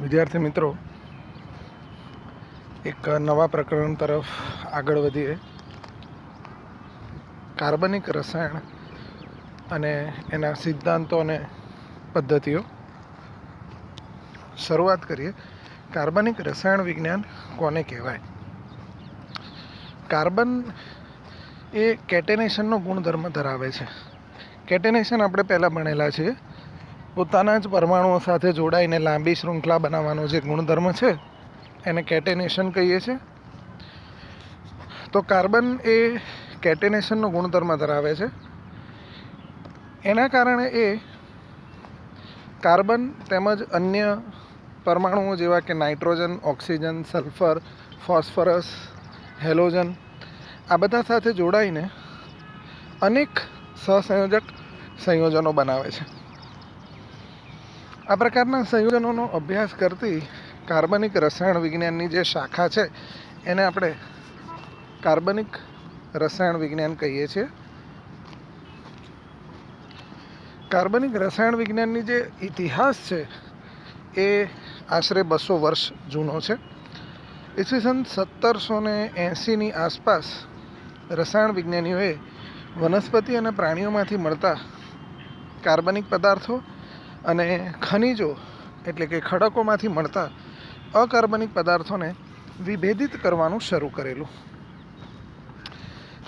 વિદ્યાર્થી મિત્રો, એક નવા પ્રકરણ તરફ આગળ વધીએ. કાર્બનિક રસાયણ અને એના સિદ્ધાંતો અને પદ્ધતિઓ. શરૂઆત કરીએ. કાર્બનિક રસાયણ વિજ્ઞાન કોને કહેવાય? કાર્બન એ કેટેનેશનનો ગુણધર્મ ધરાવે છે. કેટેનેશન આપણે પહેલાં ભણેલા છીએ. પોતાના જ પરમાણુઓ સાથે જોડાઈને લાંબી શૃંખલા બનાવવાનો જે ગુણધર્મ છે એને કેટેનેશન કહીએ છીએ. તો કાર્બન એ કેટેનેશનનો ગુણધર્મ ધરાવે છે. એના કારણે એ કાર્બન તેમજ અન્ય પરમાણુઓ જેવા કે nitrogen, oxygen, sulphur, phosphorus, halogen આ બધા સાથે જોડાઈને અનેક સહસંયોજક સંયોજનો બનાવે છે. આ પ્રકારના સંયોજનોનો અભ્યાસ કરતી કાર્બનિક રસાયણ વિજ્ઞાનની જે શાખા છે એને આપણે કાર્બનિક રસાયણ વિજ્ઞાન કહીએ છીએ. કાર્બનિક રસાયણ વિજ્ઞાનની જે ઇતિહાસ છે એ આશરે 200 વર્ષ જૂનો છે. ઈસવીસન 1780ની આસપાસ રસાયણ વિજ્ઞાનીઓએ વનસ્પતિ અને પ્રાણીઓમાંથી મળતા કાર્બનિક પદાર્થો અને ખનિજો એટલે કે ખડકોમાંથી મળતા અકાર્બનિક પદાર્થોને વિભેદિત કરવાનું શરૂ કરેલું.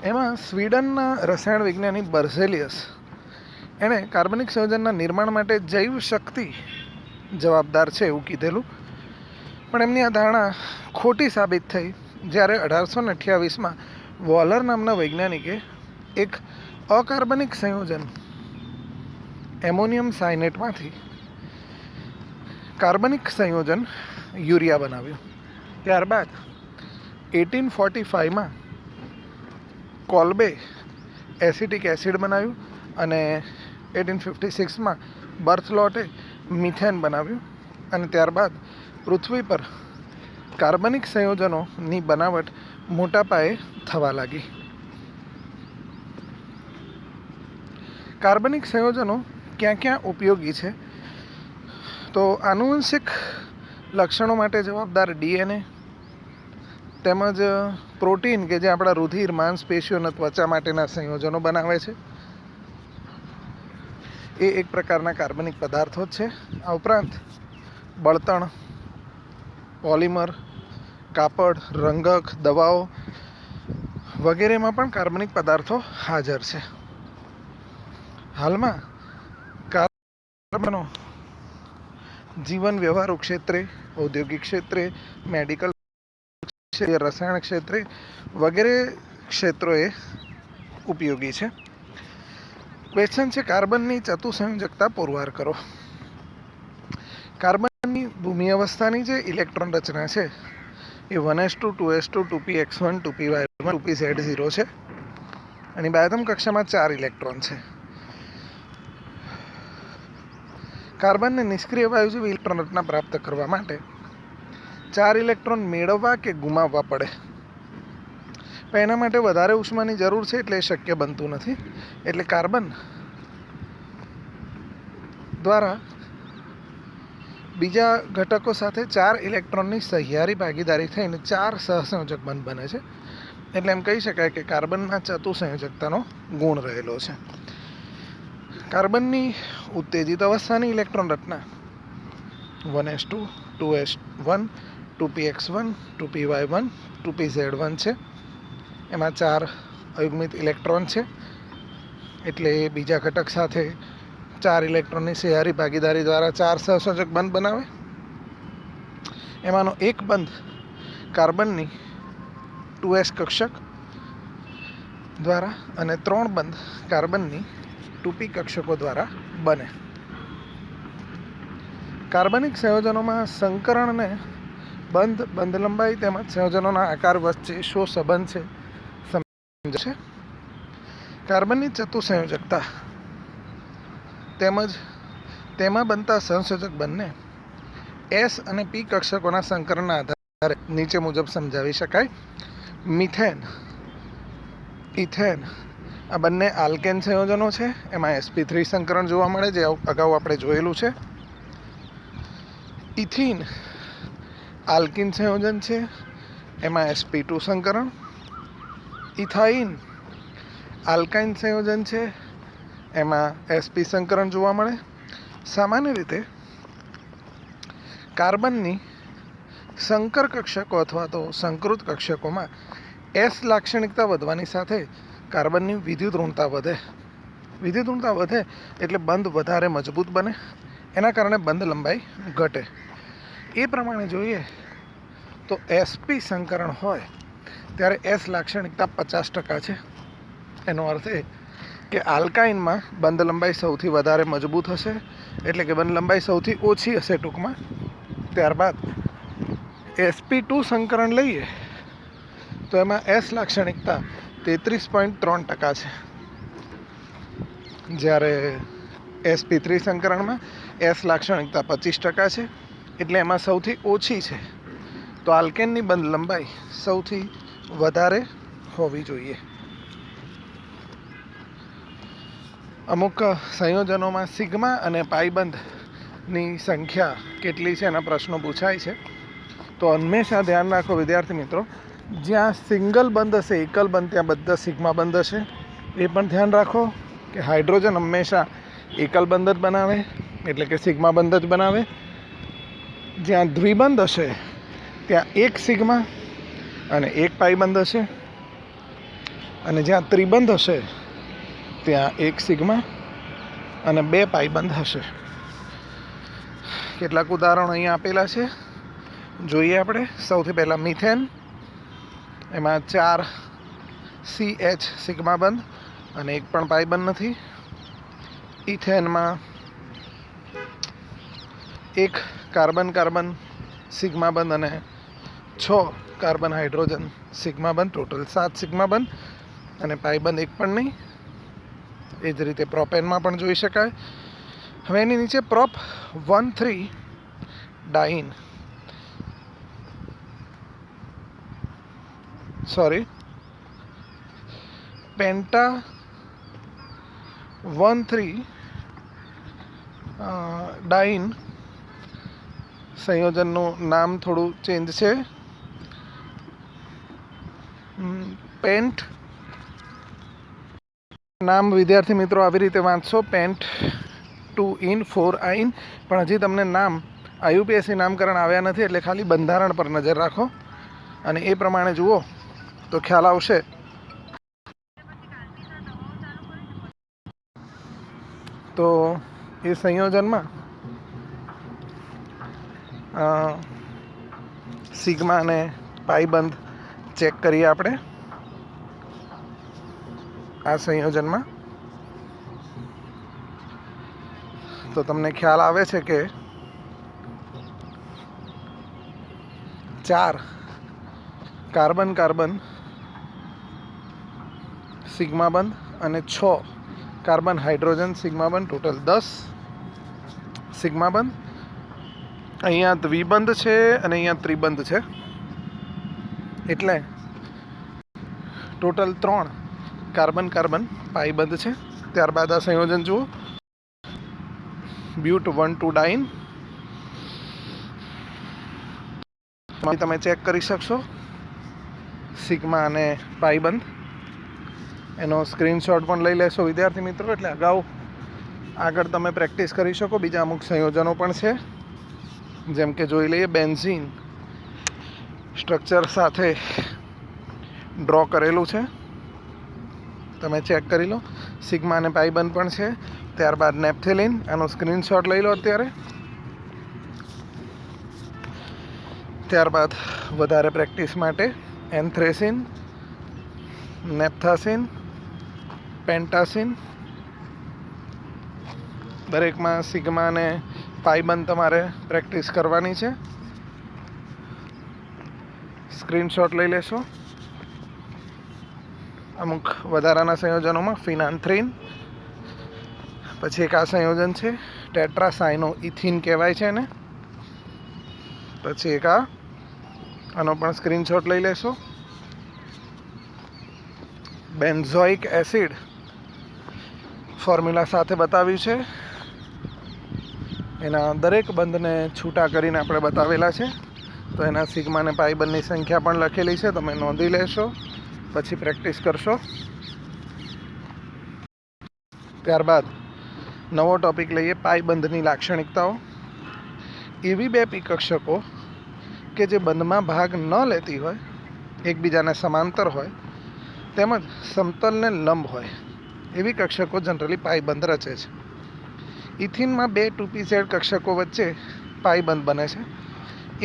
એમાં સ્વીડનના રસાયણ વિજ્ઞાની બર્ઝેલિયસ એણે કાર્બનિક સંયોજનના નિર્માણ માટે જૈવ શક્તિ જવાબદાર છે એવું કીધેલું. પણ એમની આ ધારણા ખોટી સાબિત થઈ જ્યારે 1828માં વોલર નામના વૈજ્ઞાનિકે એક અકાર્બનિક સંયોજન એમોનિયમ સાયનેટમાંથી કાર્બનિક સંયોજન યુરિયા બનાવ્યું. ત્યારબાદ 1845માં કોલ્બે એસિટિક એસિડ બનાવ્યું અને 1856માં બર્થલોટે મિથેન બનાવ્યું. અને ત્યારબાદ પૃથ્વી પર કાર્બનિક સંયોજનોની બનાવટ મોટા પાયે થવા લાગી. કાર્બનિક સંયોજનો ક્યાં ક્યાં ઉપયોગી છે? તો આનુવંશિક લક્ષણો માટે જવાબદાર ડીએનએ તેમજ પ્રોટીન કે જે આપણા રુધિર, માંસપેશીઓ અને ત્વચા માટેના સંયોજનો બનાવે છે એ એક પ્રકારના કાર્બનિક પદાર્થો જ છે. આ ઉપરાંત બળતણ, પોલિમર, કાપડ, રંગક, દવાઓ વગેરેમાં પણ કાર્બનિક પદાર્થો હાજર છે. હાલમાં કાર્બનો જીવન વ્યવહારો ક્ષેત્રે, ઔદ્યોગિક ક્ષેત્રે, મેડિકલ ક્ષેત્રે, રસાયણ ક્ષેત્રે વગેરે ક્ષેત્રોએ ઉપયોગી છે. ક્વેશ્ચન છે, કાર્બનની ચતુસંયોજકતા પુરવાર કરો. કાર્બનની ભૂમિ અવસ્થાની જે ઇલેક્ટ્રોન રચના છે એ 1s2, 2s2, 2px1, 2py1, 2pz0 છે. અને બાયતમ કક્ષામાં 4 ઇલેક્ટ્રોન છે. કાર્બનને નિષ્ક્રિય વાયુ જેવી ઇલેક્ટ્રોન રચના પ્રાપ્ત કરવા માટે 4 ઇલેક્ટ્રોન મેળવવા કે ગુમાવવા પડે. પણ એના માટે વધારે ઉષ્માની જરૂર છે એટલે એ શક્ય બનતું નથી. એટલે કાર્બન દ્વારા બીજા ઘટકો સાથે 4 ઇલેક્ટ્રોનની સહિયારી ભાગીદારી થઈને 4 સહસંયોજક બંધ બને છે. એટલે એમ કહી શકાય કે કાર્બનમાં ચતુસંયોજકતાનો ગુણ રહેલો છે. કાર્બનની ઉત્તેજિત અવસ્થાની ઇલેક્ટ્રોન રચના 1s2, 2s1, 2px1, 2py1, 2pz1 છે. એમાં 4 અયુગ્મિત ઇલેક્ટ્રોન છે એટલે એ બીજા ઘટક સાથે 4 ઇલેક્ટ્રોનની સહિયારી ભાગીદારી દ્વારા 4 સહસંયોજક બંધ બનાવે. એમાંનો એક બંધ કાર્બનની 2s કક્ષક દ્વારા અને 3 બંધ કાર્બનની 2p કક્ષકો દ્વારા બને. કાર્બનિક સંયોજનોમાં સંકરણને બંધ લંબાઈ તેમજ સંયોજનોના આકાર વચ્ચે શો સંબંધ છે સમજે. કાર્બનની ચતુસંયોજકતા તેમજ તેમાં બનતા સહસંયોજક બંને S અને P કક્ષકોના સંકરણના આધારે નીચે મુજબ સમજાવી શકાય. મિથેન, ઇથેન આ બંને આલ્કેન સંયોજનો છે. એમાં sp3 સંકરણ જોવા મળે જે અગાઉ આપણે જોયેલું છે. ઇથિન આલ્કિન સંયોજન છે, એમાં sp2 સંકરણ. ઇથાઇન આલ્કાઇન સંયોજન છે, એમાં sp સંકરણ જોવા મળે. સામાન્ય રીતે કાર્બનની સંકર કક્ષકો અથવા તો સંકૃત કક્ષકોમાં S લાક્ષણિકતા વધવાની સાથે કાર્બનની વિદ્યુત ઋણતા વધે. વિદ્યુત ઋણતા વધે એટલે બંધ વધારે મજબૂત બને, એના કારણે બંધ લંબાઈ ઘટે. એ પ્રમાણે જોઈએ તો sp સંકરણ હોય ત્યારે S લાક્ષણિકતા 50% છે. એનો અર્થ એ કે આલ્કાઇનમાં બંધ લંબાઈ સૌથી વધારે મજબૂત હશે, એટલે કે બંધ લંબાઈ સૌથી ઓછી હશે ટૂંકમાં. ત્યારબાદ sp2 સંકરણ લઈએ તો એમાં S લાક્ષણિકતા 33.3% છે, જ્યારે sp3 સંકરણમાં S લાક્ષણિકતા 25% છે, એટલે એમાં સૌથી ઓછી છે. તો આલ્કેનની બંધ લંબાઈ સૌથી વધારે હોવી જોઈએ. અમુક સંયોજનોમાં સિગ્મા અને પાઈબંધની સંખ્યા કેટલી છે એના પ્રશ્નો પૂછાય છે. તો હંમેશા ધ્યાન રાખો વિદ્યાર્થી મિત્રો, જ્યાં સિંગલ બંધ હશે, એકલ બંધ, ત્યાં બધા સિગ્મા બંધ હશે. એ પણ ધ્યાન રાખો કે હાઇડ્રોજન હંમેશા એકલ બંધ જ બનાવે, એટલે કે સિગ્મા બંધ જ બનાવે. જ્યાં દ્વિબંધ હશે ત્યાં એક સિગ્મા અને એક પાઈબંધ હશે, અને જ્યાં ત્રિબંધ હશે ત્યાં એક સિગ્મા અને બે પાઈબંધ હશે. કેટલાક ઉદાહરણો અહીંયા આપેલા છે, જોઈએ આપણે. સૌથી પહેલાં મિથેન, એમાં 4 CH સિગ્મા બંધ અને એક પણ પાઈબંધ નથી. ઇથેનમાં 1 કાર્બન કાર્બન સિગ્મા બંધ અને 6 કાર્બન હાઇડ્રોજન સિગ્મા બંધ, ટોટલ 7 સિગ્મા બંધ અને પાઈબંધ એક પણ નહીં. એ જ રીતે પ્રોપેનમાં પણ જોઈ શકાય. હવે એની નીચે પ્રોપ 1,3 ડાઇન, પેન્ટા 1,3 ડાઇન સંયોજનનું નામ થોડું ચેન્જ છે. પેન્ટ નામ વિદ્યાર્થી મિત્રો આવી રીતે વાંચશો, પેન્ટ 2in4-in. પણ હજી તમને નામ IUPAC નામકરણ આવ્યા નથી, એટલે ખાલી બંધારણ પર નજર રાખો અને એ પ્રમાણે જુઓ તો ખ્યાલ આવશે. તો એ સંયોજનમાં સિગ્મા અને પાઈબંધ ચેક કરીએ આપણે. આ સંયોજનમાં તો તમને ખ્યાલ આવે છે કે 4 કાર્બન કાર્બન સિગ્મા બંધ અને 6 કાર્બન હાઇડ્રોજન સિગ્મા બંધ, ટોટલ 10 સિગ્મા બંધ. અહીંયા દ્વિબંધ છે અને અહીંયા ત્રિબંધ છે, એટલે ટોટલ 3 કાર્બન કાર્બન પાઈબંધ છે. ત્યારબાદ આ સંયોજન જુઓ, બ્યુટ 1,2 ડાઇન. તમે ચેક કરી શકશો સિગ્મા અને પાઈબંધ. એનો સ્ક્રીનશોટ પણ લઈ લેશો વિદ્યાર્થી મિત્રો, એટલે અગાઉ આગળ તમે પ્રેક્ટિસ કરી શકો. બીજા અમુક સંયોજનો પણ છે, જેમ કે જોઈ લઈએ. બેન્ઝીન સ્ટ્રક્ચર સાથે ડ્રો કરેલું છે, તમે ચેક કરી લો. સિગ્મા અને પાઈબંધ પણ છે. ત્યારબાદ નેપ્થેલિન, આનો સ્ક્રીનશોટ લઈ લો અત્યારે. ત્યારબાદ વધારે પ્રેક્ટિસ માટે એન્થ્રેસિન, નેપ્થાસિન, પેન્ટાસિન. દરેકમાં સિગ્મા અને પાઈબંધ તમારે પ્રેક્ટિસ કરવાની છે. સ્ક્રીનશોટ લઈ લેશો. અમુક વધારાના સંયોજનોમાં ફિનાન્થ્રીન, પછી એક આ સંયોજન છે ટેટ્રાસાઇનો ઇથિન કહેવાય છે એને. પછી એક આનો પણ સ્ક્રીનશોટ લઈ લેશો. બેન્ઝોઇક એસિડ ફોર્મ્યુલા સાથે બતાવ્યું છે. એના દરેક બંધને છૂટા કરીને આપણે બતાવેલા છે. તો એના સિગ્મા અને પાઈ બંધની સંખ્યા પણ લખેલી છે, તમે નોંધી લેશો, પછી પ્રેક્ટિસ કરશો. ત્યારબાદ નવો ટોપિક લઈએ, પાઈ બંધની લાક્ષણિકતાઓ. એવી બે પી કક્ષકો કે જે બંધમાં ભાગ ન લેતી હોય, એકબીજાને સમાંતર હોય તેમજ સમતલને લંબ હોય, એવી કક્ષકો જનરલી પાઈ બંધ રચે છે. ઇથિનમાં બે 2pz કક્ષકો વચ્ચે પાઈ બંધ બને છે.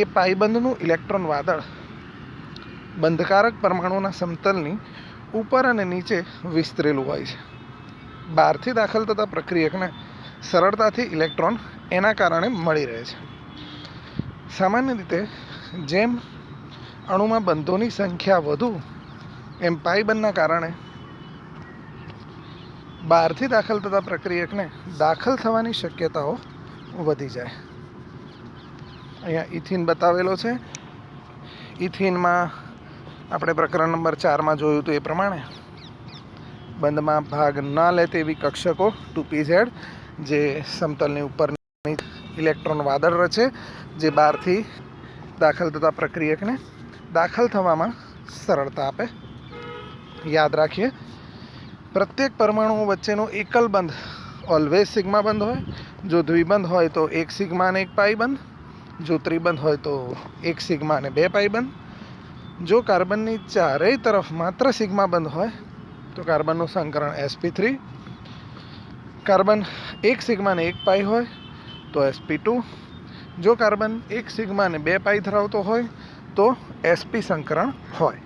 એ પાઈ બંધનું ઇલેક્ટ્રોન વાદળ બંધકારક પરમાણુના સમતલની ઉપર અને નીચે વિસ્તરેલું હોય છે. બહારથી દાખલ થતા પ્રક્રિયકને સરળતાથી ઇલેક્ટ્રોન એના કારણે મળી રહે છે. સામાન્ય રીતે જેમ અણુમાં બંધોની સંખ્યા વધુ, એમ પાઈ બંધના કારણે બહારથી દાખલ થતા પ્રક્રિયકને દાખલ થવાની શક્યતાઓ વધી જાય. અહીંયા ઇથિન બતાવેલો છે. ઇથિનમાં આપણે પ્રકરણ નંબર 4માં જોયું હતું એ પ્રમાણે બંધમાં ભાગ ન લે તેવી કક્ષકો 2pz જે સમતલની ઉપરની ઇલેક્ટ્રોન વાદળ રચે, જે બહારથી દાખલ થતા પ્રક્રિયકને દાખલ થવામાં સરળતા આપે. યાદ રાખીએ, પ્રત્યેક પરમાણુઓ વચ્ચેનો એકલ બંધ ઓલવેઝ સિગ્મા બંધ હોય. જો દ્વિબંધ હોય તો એક સિગ્મા અને એક પાઈ બંધ. જો ત્રિબંધ હોય તો એક સિગ્મા અને બે પાઈ બંધ. જો કાર્બનની ચારેય તરફ માત્ર સિગ્મા બંધ હોય તો કાર્બનનું સંકરણ sp3. કાર્બન એક સિગ્મા અને એક પાઈ હોય તો sp2. જો કાર્બન એક સિગ્મા અને બે પાઈ ધરાવતો હોય તો sp સંકરણ હોય.